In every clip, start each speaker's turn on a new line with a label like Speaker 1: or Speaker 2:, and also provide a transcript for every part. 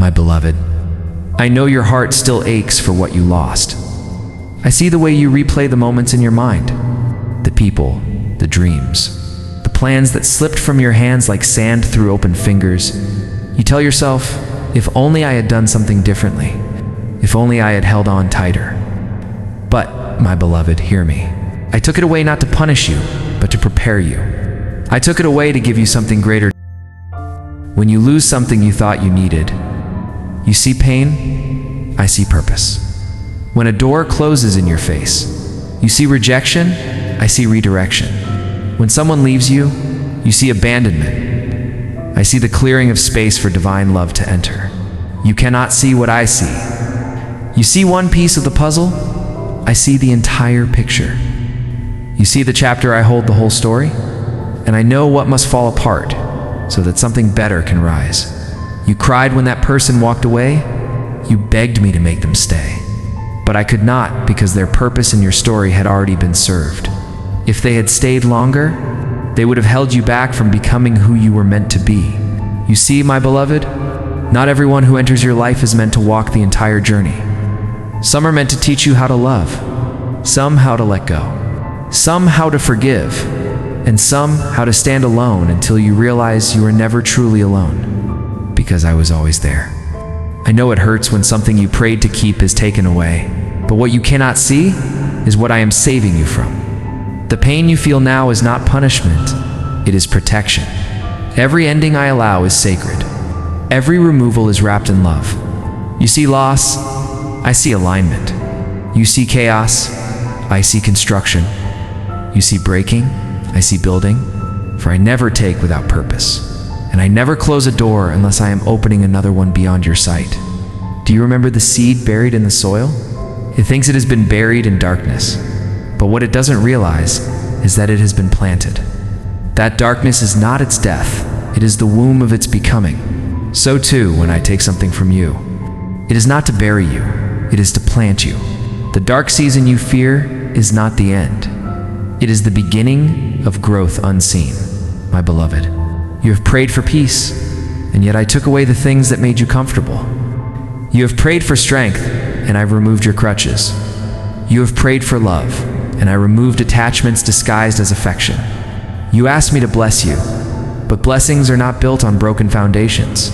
Speaker 1: My beloved, I know your heart still aches for what you lost. I see the way you replay the moments in your mind, the people, the dreams, the plans that slipped from your hands like sand through open fingers. You tell yourself, if only I had done something differently, if only I had held on tighter. But, my beloved, hear me. I took it away not to punish you, but to prepare you. I took it away to give you something greater. When you lose something you thought you needed, you see pain, I see purpose. When a door closes in your face, you see rejection, I see redirection. When someone leaves you, you see abandonment. I see the clearing of space for divine love to enter. You cannot see what I see. You see one piece of the puzzle, I see the entire picture. You see the chapter, I hold the whole story, and I know what must fall apart so that something better can rise. You cried when that person walked away. You begged me to make them stay. But I could not, because their purpose in your story had already been served. If they had stayed longer, they would have held you back from becoming who you were meant to be. You see, my beloved, not everyone who enters your life is meant to walk the entire journey. Some are meant to teach you how to love, some how to let go, some how to forgive, and some how to stand alone until you realize you are never truly alone, because I was always there. I know it hurts when something you prayed to keep is taken away, but what you cannot see is what I am saving you from. The pain you feel now is not punishment, it is protection. Every ending I allow is sacred. Every removal is wrapped in love. You see loss, I see alignment. You see chaos, I see construction. You see breaking, I see building, for I never take without purpose. And I never close a door unless I am opening another one beyond your sight. Do you remember the seed buried in the soil? It thinks it has been buried in darkness, but what it doesn't realize is that it has been planted. That darkness is not its death, it is the womb of its becoming. So too, when I take something from you, it is not to bury you, it is to plant you. The dark season you fear is not the end. It is the beginning of growth unseen, my beloved. You have prayed for peace, and yet I took away the things that made you comfortable. You have prayed for strength, and I've removed your crutches. You have prayed for love, and I removed attachments disguised as affection. You asked me to bless you, but blessings are not built on broken foundations.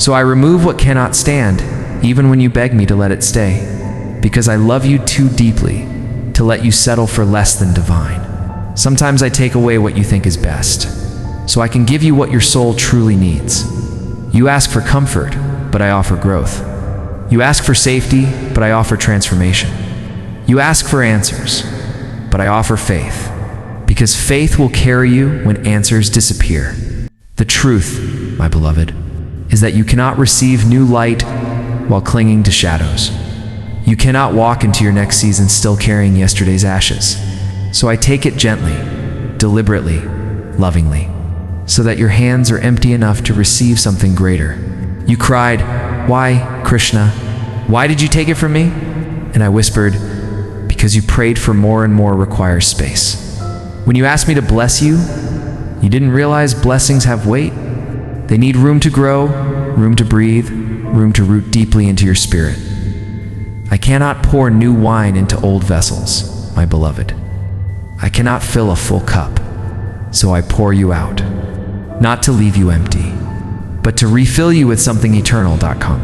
Speaker 1: So I remove what cannot stand, even when you beg me to let it stay, because I love you too deeply to let you settle for less than divine. Sometimes I take away what you think is best, so I can give you what your soul truly needs. You ask for comfort, but I offer growth. You ask for safety, but I offer transformation. You ask for answers, but I offer faith, because faith will carry you when answers disappear. The truth, my beloved, is that you cannot receive new light while clinging to shadows. You cannot walk into your next season still carrying yesterday's ashes. So I take it gently, deliberately, lovingly, so that your hands are empty enough to receive something greater. You cried, "Why, Krishna? Why did you take it from me?" And I whispered, "Because you prayed for more and more requires space." When you asked me to bless you, you didn't realize blessings have weight. They need room to grow, room to breathe, room to root deeply into your spirit. I cannot pour new wine into old vessels, my beloved. I cannot fill a full cup, so I pour you out. Not to leave you empty, but to refill you with something eternal.com.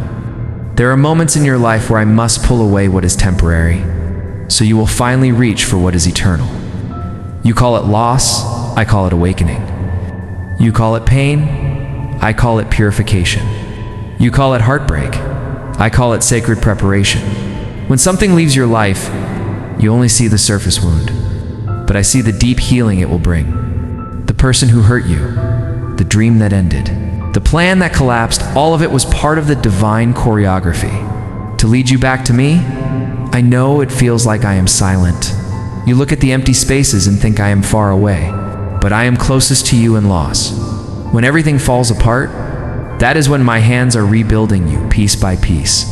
Speaker 1: There are moments in your life where I must pull away what is temporary, so you will finally reach for what is eternal. You call it loss, I call it awakening. You call it pain, I call it purification. You call it heartbreak, I call it sacred preparation. When something leaves your life, you only see the surface wound, but I see the deep healing it will bring. The person who hurt you, the dream that ended, the plan that collapsed, all of it was part of the divine choreography. To lead you back to me, I know it feels like I am silent. You look at the empty spaces and think I am far away, but I am closest to you in loss. When everything falls apart, that is when my hands are rebuilding you piece by piece.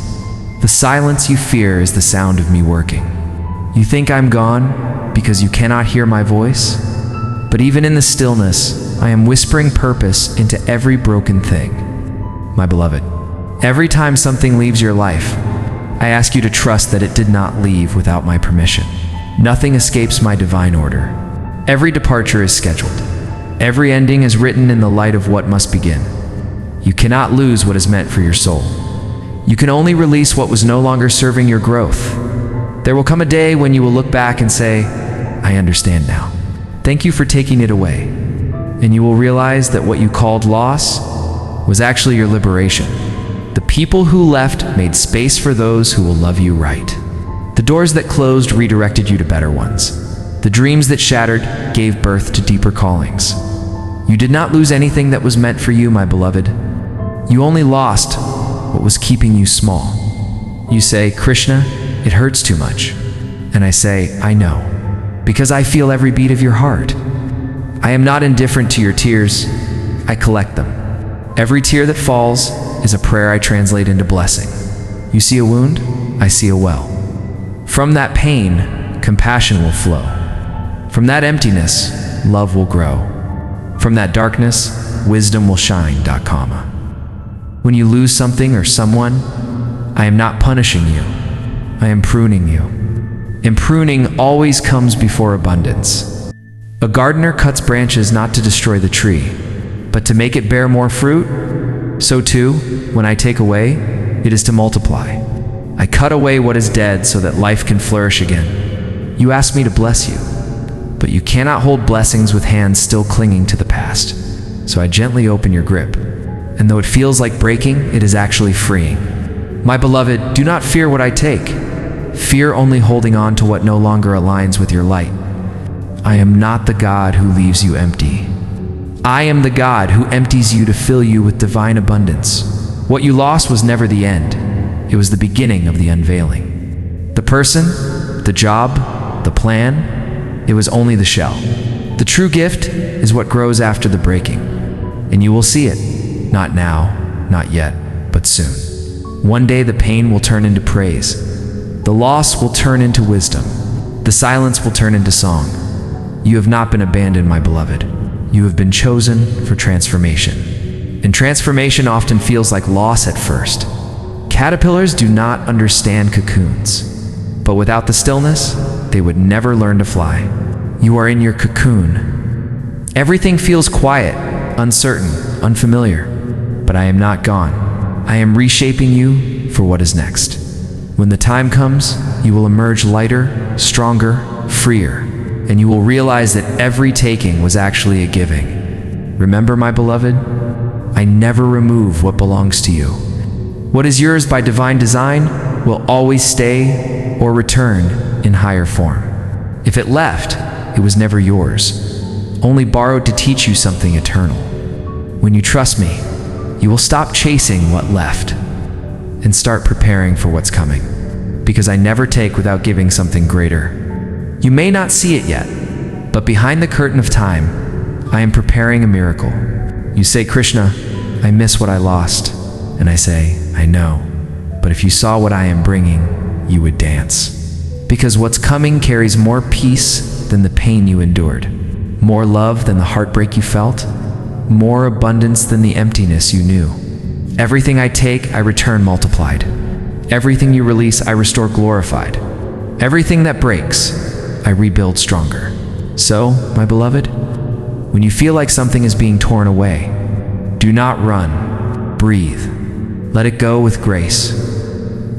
Speaker 1: The silence you fear is the sound of me working. You think I'm gone because you cannot hear my voice? But even in the stillness, I am whispering purpose into every broken thing. My beloved, Every time something leaves your life, I ask you to trust that it did not leave without my permission. Nothing escapes my divine order. Every departure is scheduled. Every ending is written in the light of what must begin. You cannot lose what is meant for your soul. You can only release what was no longer serving your growth. There will come a day when you will look back and say, I understand now. Thank you for taking it away. And you will realize that what you called loss was actually your liberation. The people who left made space for those who will love you right. The doors that closed redirected you to better ones. The dreams that shattered gave birth to deeper callings. You did not lose anything that was meant for you, my beloved. You only lost what was keeping you small. You say, Krishna, it hurts too much. And I say, I know, because I feel every beat of your heart. I am not indifferent to your tears. I collect them. Every tear that falls is a prayer I translate into blessing. You see a wound? I see a well. From that pain, compassion will flow. From that emptiness, love will grow. From that darkness, wisdom will shine. Comma. When you lose something or someone, I am not punishing you. I am pruning you. And pruning always comes before abundance. A gardener cuts branches not to destroy the tree, but to make it bear more fruit. So too, when I take away, it is to multiply. I cut away what is dead so that life can flourish again. You ask me to bless you, but you cannot hold blessings with hands still clinging to the past. So I gently open your grip, and though it feels like breaking, it is actually freeing. My beloved, do not fear what I take. Fear only holding on to what no longer aligns with your light. I am not the God who leaves you empty. I am the God who empties you to fill you with divine abundance. What you lost was never the end. It was the beginning of the unveiling. The person, the job, the plan, it was only the shell. The true gift is what grows after the breaking. And you will see it, not now, not yet, but soon. One day the pain will turn into praise. The loss will turn into wisdom. The silence will turn into song. You have not been abandoned, my beloved. You have been chosen for transformation. And transformation often feels like loss at first. Caterpillars do not understand cocoons. But without the stillness, they would never learn to fly. You are in your cocoon. Everything feels quiet, uncertain, unfamiliar. But I am not gone. I am reshaping you for what is next. When the time comes, you will emerge lighter, stronger, freer. And you will realize that every taking was actually a giving. Remember, my beloved, I never remove what belongs to you. What is yours by divine design will always stay or return in higher form. If it left, it was never yours, only borrowed to teach you something eternal. When you trust me, you will stop chasing what left and start preparing for what's coming. Because I never take without giving something greater. You may not see it yet, but behind the curtain of time, I am preparing a miracle. You say, Krishna, I miss what I lost. And I say, I know. But if you saw what I am bringing, you would dance. Because what's coming carries more peace than the pain you endured, more love than the heartbreak you felt, more abundance than the emptiness you knew. Everything I take, I return multiplied. Everything you release, I restore glorified. Everything that breaks, I rebuild stronger. So, my beloved, when you feel like something is being torn away, do not run. Breathe. Let it go with grace.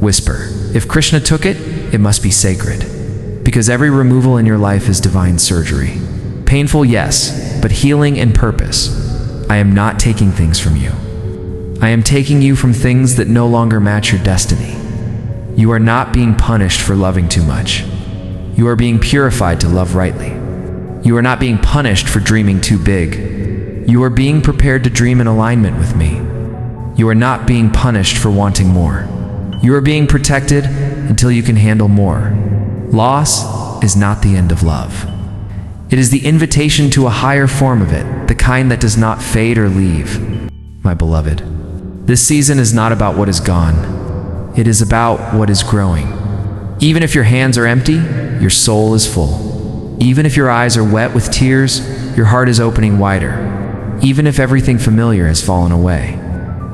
Speaker 1: Whisper, if Krishna took it, it must be sacred. Because every removal in your life is divine surgery. Painful, yes, but healing and purpose. I am not taking things from you. I am taking you from things that no longer match your destiny. You are not being punished for loving too much. You are being purified to love rightly. You are not being punished for dreaming too big. You are being prepared to dream in alignment with me. You are not being punished for wanting more. You are being protected until you can handle more. Loss is not the end of love. It is the invitation to a higher form of it, the kind that does not fade or leave. My beloved, this season is not about what is gone. It is about what is growing. Even if your hands are empty, your soul is full. Even if your eyes are wet with tears, your heart is opening wider. Even if everything familiar has fallen away,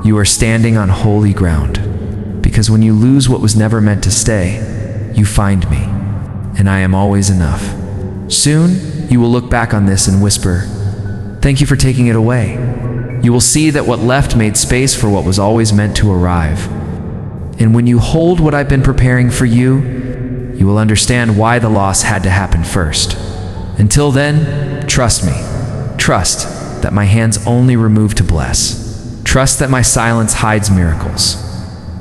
Speaker 1: You are standing on holy ground, because when you lose what was never meant to stay, you find me, and I am always enough. Soon, you will look back on this and whisper, "Thank you for taking it away." You will see that what left made space for what was always meant to arrive. And when you hold what I've been preparing for you, you will understand why the loss had to happen first. Until then, trust me. Trust that my hands only remove to bless. Trust that my silence hides miracles.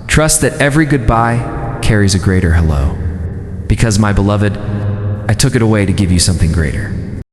Speaker 1: Trust that every goodbye carries a greater hello. Because, my beloved, I took it away to give you something greater.